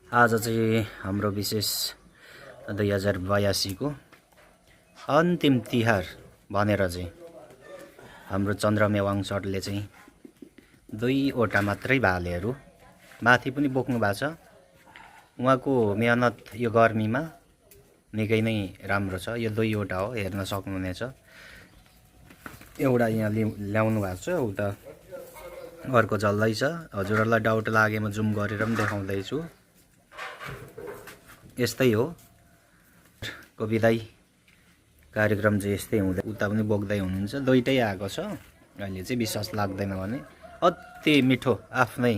आज चाहिँ हाम्रो विशेष 2082 को अन्तिम तिहार भनेर चाहिँ हाम्रो चन्द्रमेवाङ सरले चाहिँ 2वटा मात्रै भालेहरू माथि पनि बोक्नु भएको छ। उहाँको मेहनत यो गर्मीमा निकै नै राम्रो छ। यो 2वटा हो, हेर्न सक्नुहुनेछ। एउटा यहाँ ल्याउनु भएको छ, उता अर्को जल्दैछ। हजुरहरूलाई डाउट लागेमा जुम गरेर पनि देखाउँदैछु। यस्तै हो को बिदाई कार्यक्रम चाहिँ यस्तै हुँदै उता पनि बोक्दै हुनुहुन्छ। 2टै आएको छ। अहिले चाहिँ विश्वास लाग्दैन भने अति मिठो आफ्नै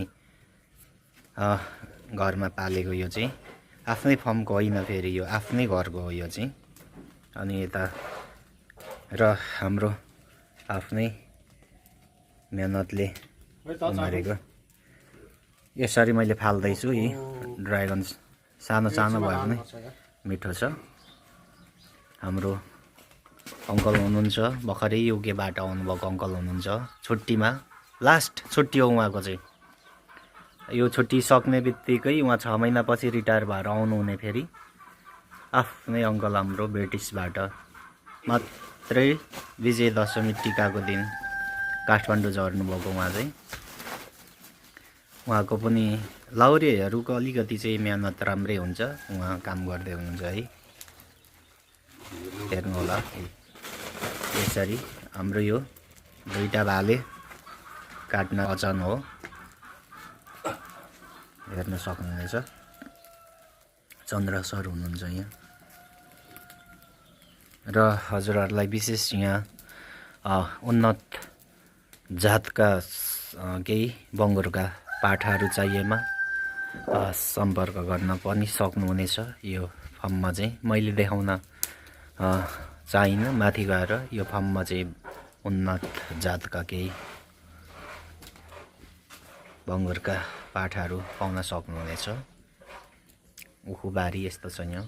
घरमा पालेको यो चाहिँ आफ्नै फर्मको होइन, फेरि यो आफ्नै घरको हो यो चाहिँ। अनि यता र हाम्रो आफ्नै मेहनतले उमारेको यसरी मैले फाल्दैछु। यी ड्रागन सानो सानो भए पनि मिठो छ। हाम्रो अङ्कल हुनुहुन्छ, भर्खरै युकेबाट आउनुभएको अङ्कल हुनुहुन्छ। छुट्टीमा लास्ट छुट्टी हो उहाँको चाहिँ। यो छुट्टी सक्ने बित्तिकै उहाँ 6 महिनापछि रिटायर भएर आउनुहुने। फेरि आफ्नै अङ्कल हाम्रो ब्रिटिसबाट मात्रै विजयदशमी टिकाको दिन काठमाडौँ झर्नुभएको उहाँ चाहिँ। उहाँको पनि लाउरेहरूको अलिकति चाहिँ मेहनत राम्रै हुन्छ। उहाँ काम गर्दै हुनुहुन्छ है, हेर्नु होला। यसरी हाम्रो यो 2टा भाले काट्न अचन हो, हेर्न सक्नुहुनेछ। चन्द्र सर हुनुहुन्छ यहाँ। र हजुरहरूलाई विशेष यहाँ उन्नत जातका केही बङ्गुरका पाठाहरू चाहिएमा सम्पर्क गर्न पनि सक्नुहुनेछ। यो फर्ममा चाहिँ मैले देखाउन चाहिनँ, माथि गएर यो फर्ममा चाहिँ उन्नत जातका केही बङ्गुरका पाठाहरू पाउन सक्नुहुनेछ। उखुबारी यस्तो छ यहाँ।